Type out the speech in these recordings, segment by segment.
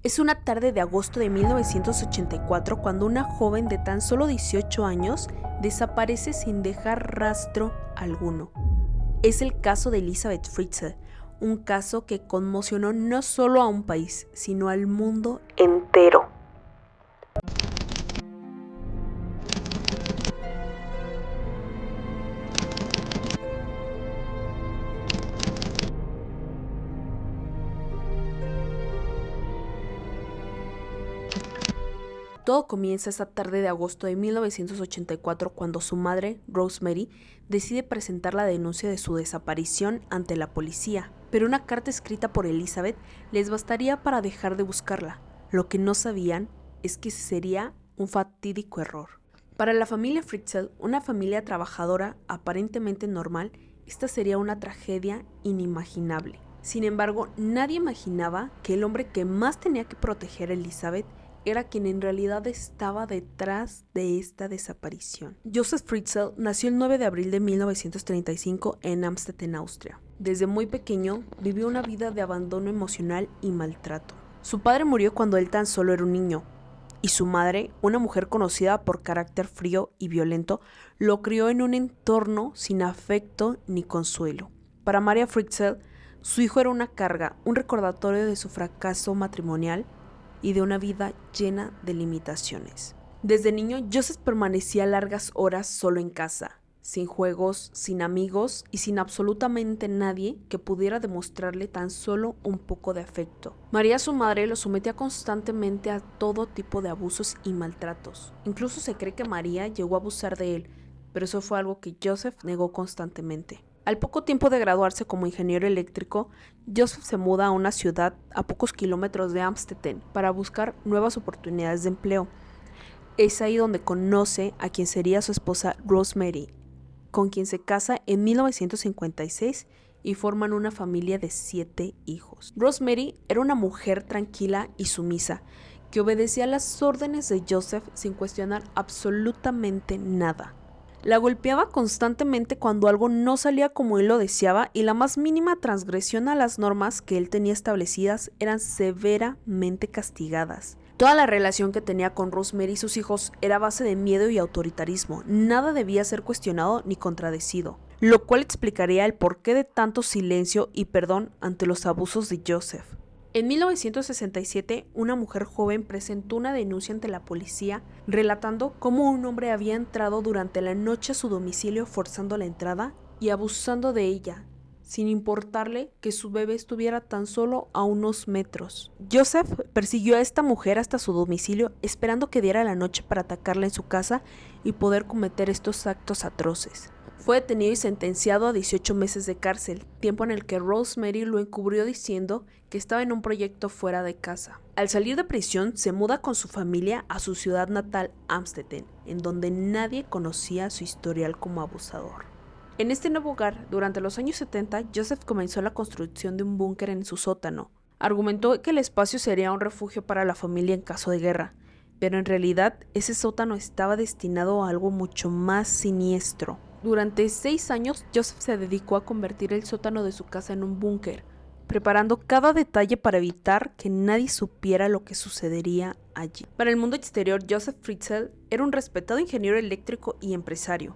Es una tarde de agosto de 1984 cuando una joven de tan solo 18 años desaparece sin dejar rastro alguno. Es el caso de Elizabeth Fritzl, un caso que conmocionó no solo a un país, sino al mundo entero. Todo comienza esa tarde de agosto de 1984 cuando su madre, Rosemary, decide presentar la denuncia de su desaparición ante la policía. Pero una carta escrita por Elizabeth les bastaría para dejar de buscarla. Lo que no sabían es que sería un fatídico error. Para la familia Fritzl, una familia trabajadora aparentemente normal, esta sería una tragedia inimaginable. Sin embargo, nadie imaginaba que el hombre que más tenía que proteger a Elizabeth era quien en realidad estaba detrás de esta desaparición. Joseph Fritzl nació el 9 de abril de 1935 en Amstetten, Austria. Desde muy pequeño vivió una vida de abandono emocional y maltrato. Su padre murió cuando él tan solo era un niño, y su madre, una mujer conocida por carácter frío y violento, lo crió en un entorno sin afecto ni consuelo. Para Maria Fritzl, su hijo era una carga, un recordatorio de su fracaso matrimonial y de una vida llena de limitaciones. Desde niño, Joseph permanecía largas horas solo en casa, sin juegos, sin amigos y sin absolutamente nadie que pudiera demostrarle tan solo un poco de afecto. María, su madre, lo sometía constantemente a todo tipo de abusos y maltratos. Incluso se cree que María llegó a abusar de él, pero eso fue algo que Joseph negó constantemente. Al poco tiempo de graduarse como ingeniero eléctrico, Joseph se muda a una ciudad a pocos kilómetros de Amstetten para buscar nuevas oportunidades de empleo. Es ahí donde conoce a quien sería su esposa Rosemary, con quien se casa en 1956 y forman una familia de 7 hijos. Rosemary era una mujer tranquila y sumisa, que obedecía las órdenes de Joseph sin cuestionar absolutamente nada. La golpeaba constantemente cuando algo no salía como él lo deseaba y la más mínima transgresión a las normas que él tenía establecidas eran severamente castigadas. Toda la relación que tenía con Rosemary y sus hijos era a base de miedo y autoritarismo. Nada debía ser cuestionado ni contradecido, lo cual explicaría el porqué de tanto silencio y perdón ante los abusos de Joseph. En 1967, una mujer joven presentó una denuncia ante la policía relatando cómo un hombre había entrado durante la noche a su domicilio forzando la entrada y abusando de ella, sin importarle que su bebé estuviera tan solo a unos metros. Joseph persiguió a esta mujer hasta su domicilio esperando que diera la noche para atacarla en su casa y poder cometer estos actos atroces. Fue detenido y sentenciado a 18 meses de cárcel, tiempo en el que Rosemary lo encubrió diciendo que estaba en un proyecto fuera de casa. Al salir de prisión, se muda con su familia a su ciudad natal, Amstetten, en donde nadie conocía su historial como abusador. En este nuevo hogar, durante los años 70, Joseph comenzó la construcción de un búnker en su sótano. Argumentó que el espacio sería un refugio para la familia en caso de guerra, pero en realidad ese sótano estaba destinado a algo mucho más siniestro. Durante 6 años, Joseph se dedicó a convertir el sótano de su casa en un búnker, preparando cada detalle para evitar que nadie supiera lo que sucedería allí. Para el mundo exterior, Joseph Fritzl era un respetado ingeniero eléctrico y empresario.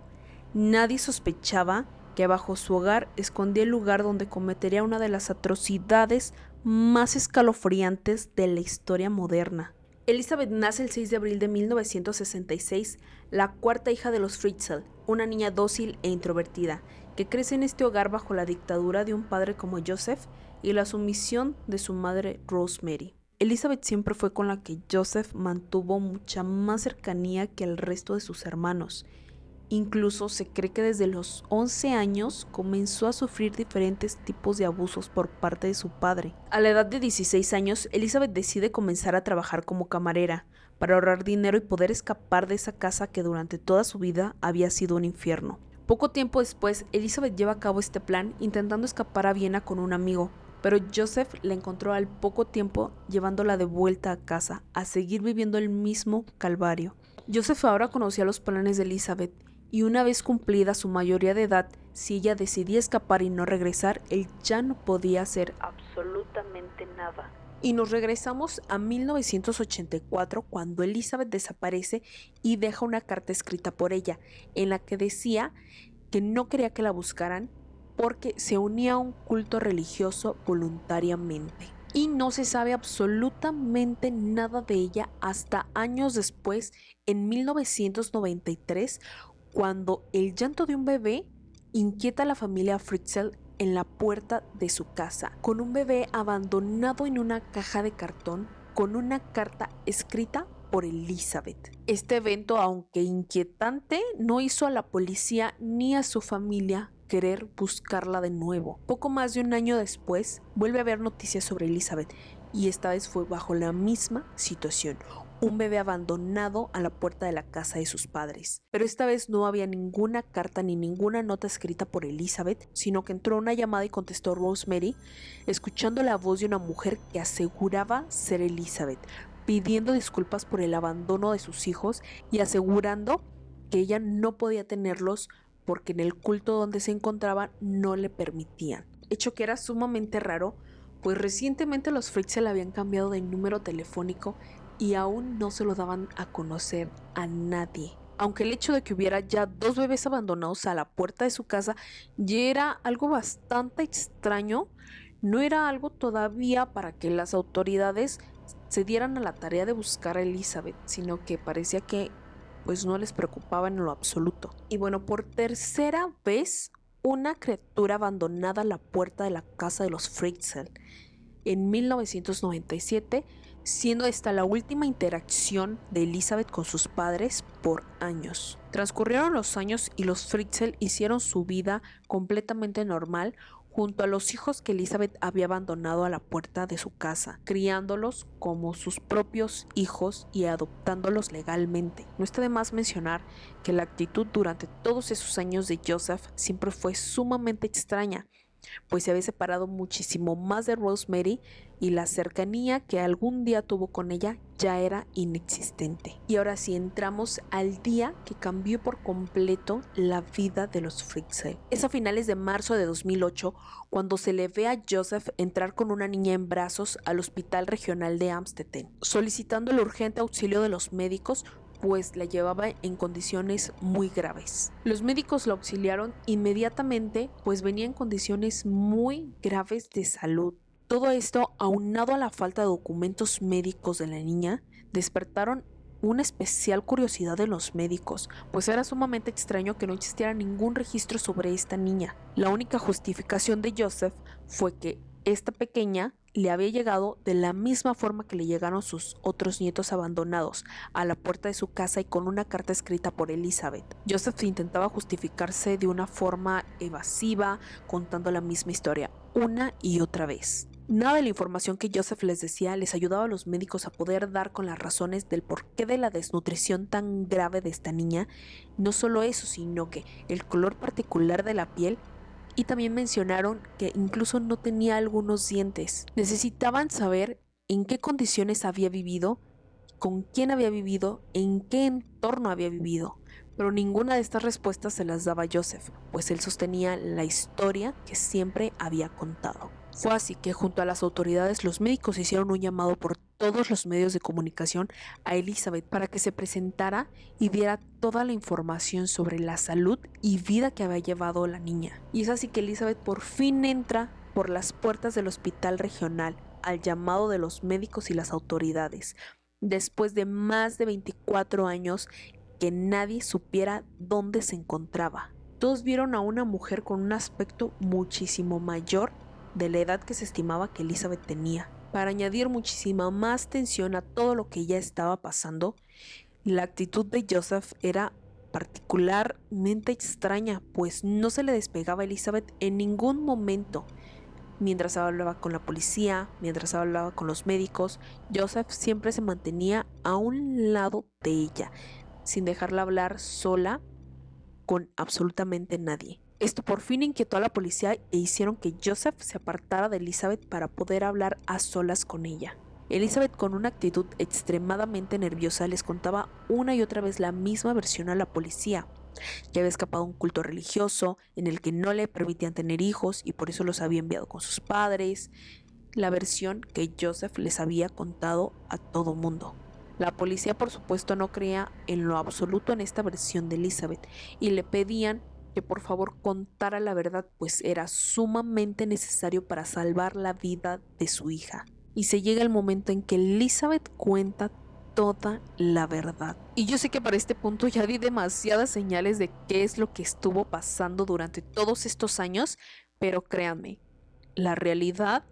Nadie sospechaba que bajo su hogar escondía el lugar donde cometería una de las atrocidades más escalofriantes de la historia moderna. Elizabeth nace el 6 de abril de 1966, la cuarta hija de los Fritzl, una niña dócil e introvertida, que crece en este hogar bajo la dictadura de un padre como Joseph y la sumisión de su madre Rosemary. Elizabeth siempre fue con la que Joseph mantuvo mucha más cercanía que el resto de sus hermanos. Incluso se cree que desde los 11 años comenzó a sufrir diferentes tipos de abusos por parte de su padre. A la edad de 16 años, Elizabeth decide comenzar a trabajar como camarera para ahorrar dinero y poder escapar de esa casa que durante toda su vida había sido un infierno. Poco tiempo después, Elizabeth lleva a cabo este plan intentando escapar a Viena con un amigo, pero Joseph la encontró al poco tiempo llevándola de vuelta a casa, a seguir viviendo el mismo calvario. Joseph ahora conocía los planes de Elizabeth y una vez cumplida su mayoría de edad, si ella decidía escapar y no regresar, él ya no podía hacer absolutamente nada. Y nos regresamos a 1984 cuando Elizabeth desaparece y deja una carta escrita por ella en la que decía que no quería que la buscaran porque se unía a un culto religioso voluntariamente. Y no se sabe absolutamente nada de ella hasta años después, en 1993, cuando el llanto de un bebé inquieta a la familia Fritzl en la puerta de su casa, con un bebé abandonado en una caja de cartón con una carta escrita por Elizabeth. Este evento, aunque inquietante, no hizo a la policía ni a su familia querer buscarla de nuevo. Poco más de un año después, vuelve a haber noticias sobre Elizabeth y esta vez fue bajo la misma situación. Un bebé abandonado a la puerta de la casa de sus padres. Pero esta vez no había ninguna carta ni ninguna nota escrita por Elizabeth, sino que entró una llamada y contestó Rosemary, escuchando la voz de una mujer que aseguraba ser Elizabeth, pidiendo disculpas por el abandono de sus hijos y asegurando que ella no podía tenerlos porque en el culto donde se encontraba no le permitían. Hecho que era sumamente raro, pues recientemente los Fritzl habían cambiado de número telefónico y aún no se lo daban a conocer a nadie. Aunque el hecho de que hubiera ya 2 bebés abandonados a la puerta de su casa ya era algo bastante extraño, no era algo todavía para que las autoridades se dieran a la tarea de buscar a Elizabeth, sino que parecía que pues no les preocupaba en lo absoluto. Y bueno, por tercera vez, una criatura abandonada a la puerta de la casa de los Fritzl en 1997, siendo esta la última interacción de Elizabeth con sus padres por años. Transcurrieron los años y los Fritzl hicieron su vida completamente normal junto a los hijos que Elizabeth había abandonado a la puerta de su casa, criándolos como sus propios hijos y adoptándolos legalmente. No está de más mencionar que la actitud durante todos esos años de Joseph siempre fue sumamente extraña, pues se había separado muchísimo más de Rosemary y la cercanía que algún día tuvo con ella ya era inexistente. Y ahora sí entramos al día que cambió por completo la vida de los Fritzl. Es a finales de marzo de 2008 cuando se le ve a Joseph entrar con una niña en brazos al Hospital Regional de Amstetten, solicitando el urgente auxilio de los médicos, pues la llevaba en condiciones muy graves. Los médicos la auxiliaron inmediatamente, pues venía en condiciones muy graves de salud. Todo esto, aunado a la falta de documentos médicos de la niña, despertaron una especial curiosidad de los médicos, pues era sumamente extraño que no existiera ningún registro sobre esta niña. La única justificación de Joseph fue que esta pequeña le había llegado de la misma forma que le llegaron sus otros nietos abandonados, a la puerta de su casa y con una carta escrita por Elizabeth. Joseph intentaba justificarse de una forma evasiva, contando la misma historia una y otra vez. Nada de la información que Joseph les decía les ayudaba a los médicos a poder dar con las razones del porqué de la desnutrición tan grave de esta niña. No solo eso, sino que el color particular de la piel, y también mencionaron que incluso no tenía algunos dientes. Necesitaban saber en qué condiciones había vivido, con quién había vivido, en qué entorno había vivido. Pero ninguna de estas respuestas se las daba Joseph, pues él sostenía la historia que siempre había contado. Fue así que junto a las autoridades los médicos hicieron un llamado por todos los medios de comunicación a Elizabeth para que se presentara y diera toda la información sobre la salud y vida que había llevado la niña. Y es así que Elizabeth por fin entra por las puertas del hospital regional al llamado de los médicos y las autoridades, después de más de 24 años que nadie supiera dónde se encontraba. Todos vieron a una mujer con un aspecto muchísimo mayor de la edad que se estimaba que Elizabeth tenía. Para añadir muchísima más tensión a todo lo que ya estaba pasando, la actitud de Joseph era particularmente extraña, pues no se le despegaba a Elizabeth en ningún momento. Mientras hablaba con la policía, mientras hablaba con los médicos, Joseph siempre se mantenía a un lado de ella, sin dejarla hablar sola con absolutamente nadie. Esto por fin inquietó a la policía e hicieron que Joseph se apartara de Elizabeth para poder hablar a solas con ella. Elizabeth, con una actitud extremadamente nerviosa, les contaba una y otra vez la misma versión a la policía, que había escapado a un culto religioso en el que no le permitían tener hijos y por eso los había enviado con sus padres. la versión que Joseph les había contado a todo mundo. La policía, por supuesto, no creía en lo absoluto en esta versión de Elizabeth y le pedían que por favor contara la verdad, pues era sumamente necesario para salvar la vida de su hija. Y se llega el momento en que Elizabeth cuenta toda la verdad. Y yo sé que para este punto ya di demasiadas señales de qué es lo que estuvo pasando durante todos estos años, pero créanme, la realidad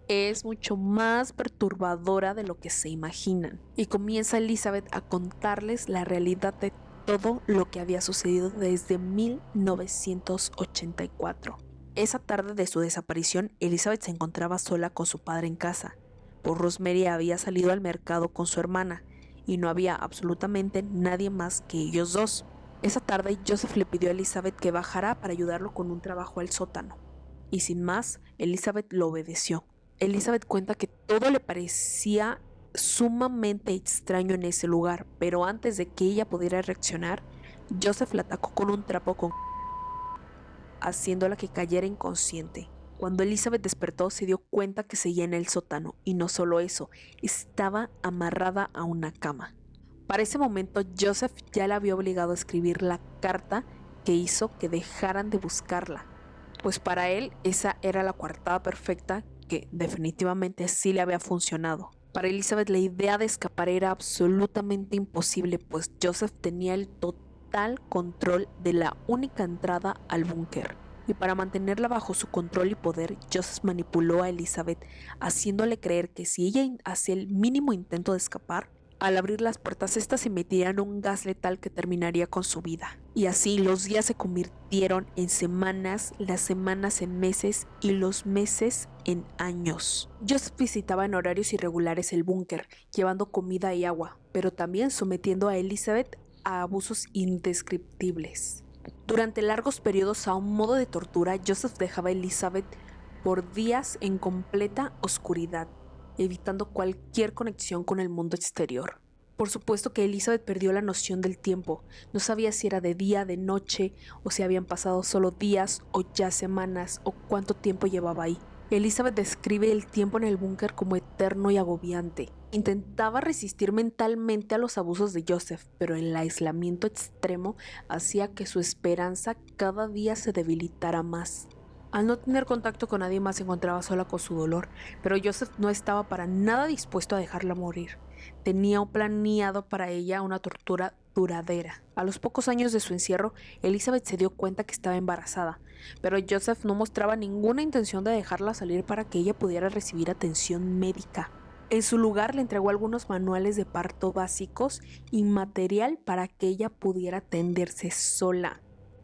es mucho más perturbadora de lo que se imaginan. Y comienza Elizabeth a contarles la realidad de todo lo que había sucedido desde 1984. Esa tarde de su desaparición, Elizabeth se encontraba sola con su padre en casa, pues Rosemary había salido al mercado con su hermana y no había absolutamente nadie más que ellos dos. Esa tarde, Joseph le pidió a Elizabeth que bajara para ayudarlo con un trabajo al sótano. Y sin más, Elizabeth lo obedeció. Elizabeth cuenta que todo le parecía sumamente extraño en ese lugar, pero antes de que ella pudiera reaccionar, Joseph la atacó con un trapo haciéndola que cayera inconsciente. Cuando Elizabeth despertó, se dio cuenta que seguía en el sótano, y no solo eso, estaba amarrada a una cama. Para ese momento, Joseph ya la había obligado a escribir la carta que hizo que dejaran de buscarla, pues para él esa era la coartada perfecta que definitivamente sí le había funcionado. Para Elizabeth la idea de escapar era absolutamente imposible, pues Joseph tenía el total control de la única entrada al búnker. Y para mantenerla bajo su control y poder, Joseph manipuló a Elizabeth, haciéndole creer que si ella hacía el mínimo intento de escapar, al abrir las puertas, estas emitirían un gas letal que terminaría con su vida. Y así los días se convirtieron en semanas, las semanas en meses y los meses en años. Joseph visitaba en horarios irregulares el búnker, llevando comida y agua, pero también sometiendo a Elizabeth a abusos indescriptibles. Durante largos periodos, a un modo de tortura, Joseph dejaba a Elizabeth por días en completa oscuridad, evitando cualquier conexión con el mundo exterior. Por supuesto que Elizabeth perdió la noción del tiempo. No sabía si era de día, de noche, o si habían pasado solo días o ya semanas, o cuánto tiempo llevaba ahí. Elizabeth describe el tiempo en el búnker como eterno y agobiante. Intentaba resistir mentalmente a los abusos de Joseph, pero el aislamiento extremo hacía que su esperanza cada día se debilitara más. Al no tener contacto con nadie más, se encontraba sola con su dolor, pero Joseph no estaba para nada dispuesto a dejarla morir. Tenía planeado para ella una tortura duradera. A los pocos años de su encierro, Elizabeth se dio cuenta que estaba embarazada, pero Joseph no mostraba ninguna intención de dejarla salir para que ella pudiera recibir atención médica. En su lugar, le entregó algunos manuales de parto básicos y material para que ella pudiera atenderse sola.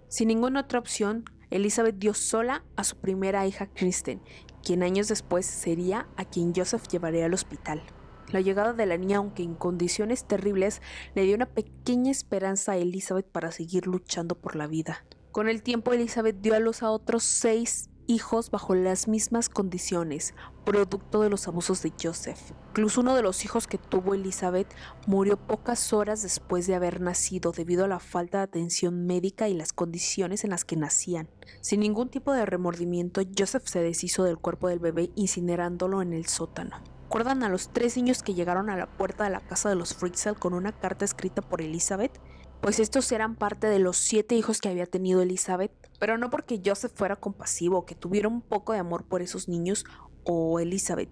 Sin ninguna otra opción, Elizabeth dio sola a su primera hija Kristen, quien años después sería a quien Joseph llevaría al hospital. La llegada de la niña, aunque en condiciones terribles, le dio una pequeña esperanza a Elizabeth para seguir luchando por la vida. Con el tiempo, Elizabeth dio a luz a otros 6 hijos bajo las mismas condiciones, producto de los abusos de Joseph. Incluso uno de los hijos que tuvo Elizabeth murió pocas horas después de haber nacido debido a la falta de atención médica y las condiciones en las que nacían. Sin ningún tipo de remordimiento, Joseph se deshizo del cuerpo del bebé incinerándolo en el sótano. ¿Recuerdan a los 3 niños que llegaron a la puerta de la casa de los Fritzl con una carta escrita por Elizabeth? Pues estos eran parte de los 7 hijos que había tenido Elizabeth, pero no porque Joseph fuera compasivo o que tuviera un poco de amor por esos niños o Elizabeth,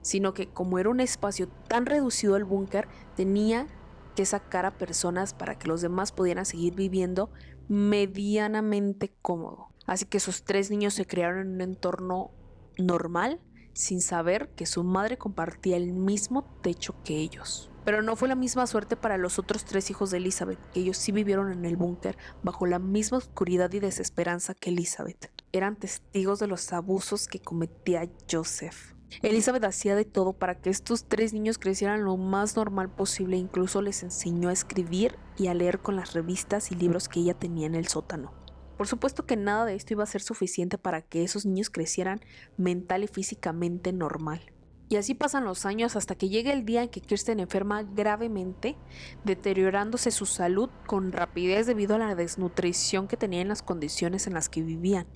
sino que como era un espacio tan reducido el búnker, tenía que sacar a personas para que los demás pudieran seguir viviendo medianamente cómodo. Así que esos 3 niños se criaron en un entorno normal, sin saber que su madre compartía el mismo techo que ellos. Pero no fue la misma suerte para los otros 3 hijos de Elizabeth, que ellos sí vivieron en el búnker bajo la misma oscuridad y desesperanza que Elizabeth. Eran testigos de los abusos que cometía Joseph. Elizabeth hacía de todo para que estos 3 niños crecieran lo más normal posible, incluso les enseñó a escribir y a leer con las revistas y libros que ella tenía en el sótano. Por supuesto que nada de esto iba a ser suficiente para que esos niños crecieran mental y físicamente normal. Y así pasan los años hasta que llega el día en que Kristen enferma gravemente, deteriorándose su salud con rapidez debido a la desnutrición que tenía en las condiciones en las que vivían.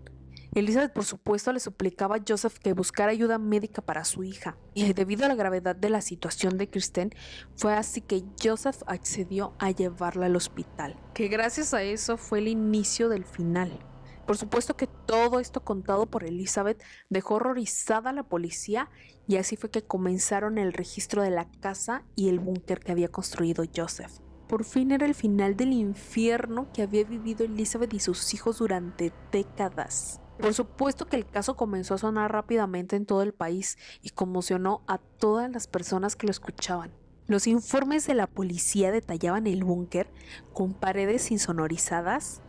Elizabeth, por supuesto, le suplicaba a Joseph que buscara ayuda médica para su hija, y debido a la gravedad de la situación de Kristen, fue así que Joseph accedió a llevarla al hospital, que gracias a eso fue el inicio del final. Por supuesto que todo esto contado por Elizabeth dejó horrorizada a la policía, y así fue que comenzaron el registro de la casa y el búnker que había construido Joseph. Por fin era el final del infierno que había vivido Elizabeth y sus hijos durante décadas. Por supuesto que el caso comenzó a sonar rápidamente en todo el país y conmocionó a todas las personas que lo escuchaban. Los informes de la policía detallaban el búnker con paredes insonorizadas,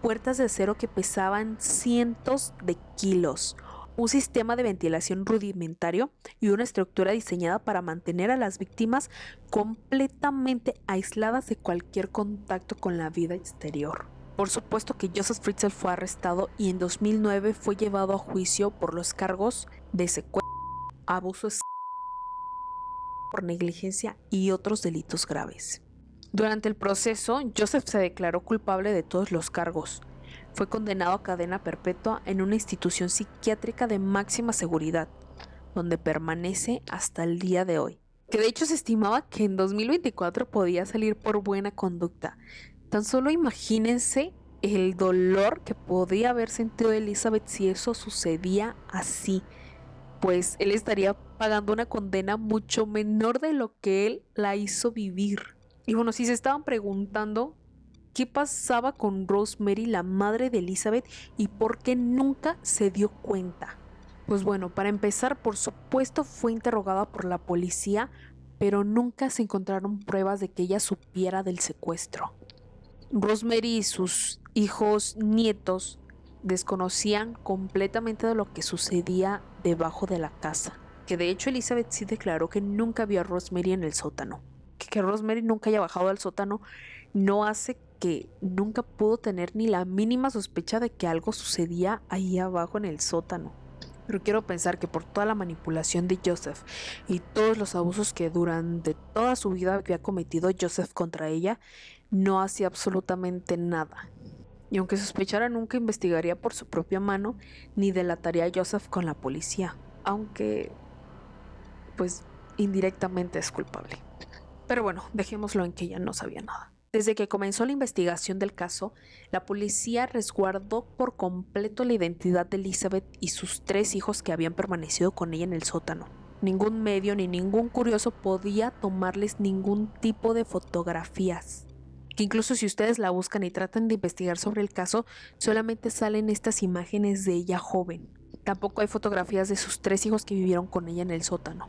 puertas de acero que pesaban cientos de kilos, un sistema de ventilación rudimentario y una estructura diseñada para mantener a las víctimas completamente aisladas de cualquier contacto con la vida exterior. Por supuesto que Joseph Fritzl fue arrestado y en 2009 fue llevado a juicio por los cargos de secuestro, abuso por negligencia y otros delitos graves. Durante el proceso, Joseph se declaró culpable de todos los cargos. Fue condenado a cadena perpetua en una institución psiquiátrica de máxima seguridad, donde permanece hasta el día de hoy. Que de hecho se estimaba que en 2024 podía salir por buena conducta. Tan solo imagínense el dolor que podía haber sentido Elizabeth si eso sucedía así, pues él estaría pagando una condena mucho menor de lo que él la hizo vivir. Y bueno, si se estaban preguntando qué pasaba con Rosemary, la madre de Elizabeth, y por qué nunca se dio cuenta. Pues bueno, para empezar, por supuesto fue interrogada por la policía, pero nunca se encontraron pruebas de que ella supiera del secuestro. Rosemary y sus hijos, nietos, desconocían completamente de lo que sucedía debajo de la casa. Que de hecho Elizabeth sí declaró que nunca vio a Rosemary en el sótano. Que Rosemary nunca haya bajado al sótano no hace que nunca pudo tener ni la mínima sospecha de que algo sucedía ahí abajo en el sótano. Pero quiero pensar que por toda la manipulación de Joseph y todos los abusos que durante toda su vida había cometido Joseph contra ella, no hacía absolutamente nada. Y aunque sospechara, nunca investigaría por su propia mano ni delataría a Joseph con la policía, aunque pues indirectamente es culpable. Pero bueno, dejémoslo en que ella no sabía nada. Desde que comenzó la investigación del caso, la policía resguardó por completo la identidad de Elizabeth y sus 3 hijos que habían permanecido con ella en el sótano. Ningún medio ni ningún curioso podía tomarles ningún tipo de fotografías. Que incluso si ustedes la buscan y tratan de investigar sobre el caso, solamente salen estas imágenes de ella joven. Tampoco hay fotografías de sus 3 hijos que vivieron con ella en el sótano.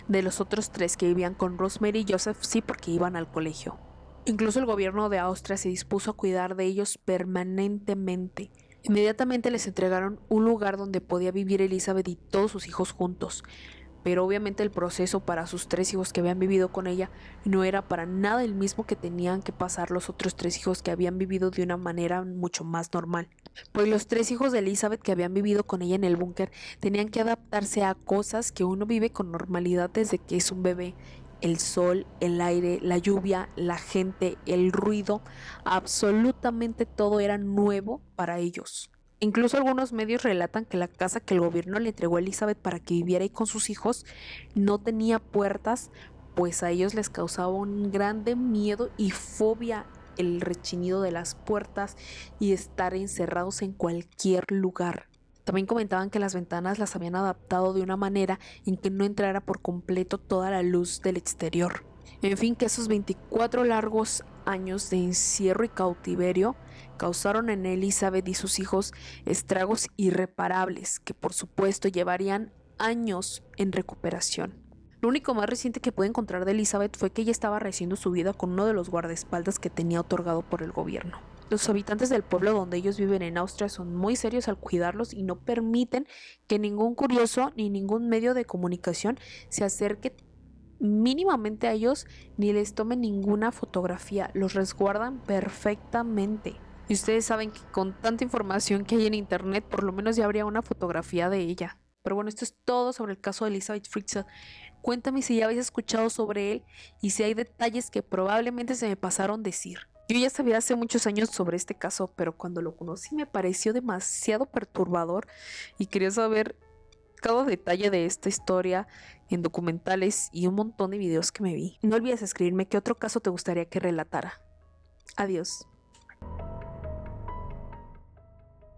De los otros 3 que vivían con Rosemary y Joseph, sí, porque iban al colegio. Incluso el gobierno de Austria se dispuso a cuidar de ellos permanentemente. Inmediatamente les entregaron un lugar donde podía vivir Elizabeth y todos sus hijos juntos. Pero obviamente el proceso para sus 3 hijos que habían vivido con ella no era para nada el mismo que tenían que pasar los otros 3 hijos que habían vivido de una manera mucho más normal. Pues los 3 hijos de Elizabeth que habían vivido con ella en el búnker tenían que adaptarse a cosas que uno vive con normalidad desde que es un bebé. El sol, el aire, la lluvia, la gente, el ruido, absolutamente todo era nuevo para ellos. Incluso algunos medios relatan que la casa que el gobierno le entregó a Elizabeth para que viviera ahí con sus hijos no tenía puertas, pues a ellos les causaba un grande miedo y fobia el rechinido de las puertas y estar encerrados en cualquier lugar. También comentaban que las ventanas las habían adaptado de una manera en que no entrara por completo toda la luz del exterior. En fin, que esos 24 largos años de encierro y cautiverio causaron en Elizabeth y sus hijos estragos irreparables que por supuesto llevarían años en recuperación. Lo único más reciente que pude encontrar de Elizabeth fue que ella estaba rehaciendo su vida con uno de los guardaespaldas que tenía otorgado por el gobierno. Los habitantes del pueblo donde ellos viven en Austria son muy serios al cuidarlos y no permiten que ningún curioso ni ningún medio de comunicación se acerque mínimamente a ellos ni les tome ninguna fotografía. Los resguardan perfectamente. Y ustedes saben que con tanta información que hay en internet, por lo menos ya habría una fotografía de ella. Pero bueno, esto es todo sobre el caso de Elizabeth Fritzl. Cuéntame si ya habéis escuchado sobre él y si hay detalles que probablemente se me pasaron decir. Yo ya sabía hace muchos años sobre este caso, pero cuando lo conocí me pareció demasiado perturbador y quería saber cada detalle de esta historia en documentales y un montón de videos que me vi. No olvides escribirme qué otro caso te gustaría que relatara. Adiós.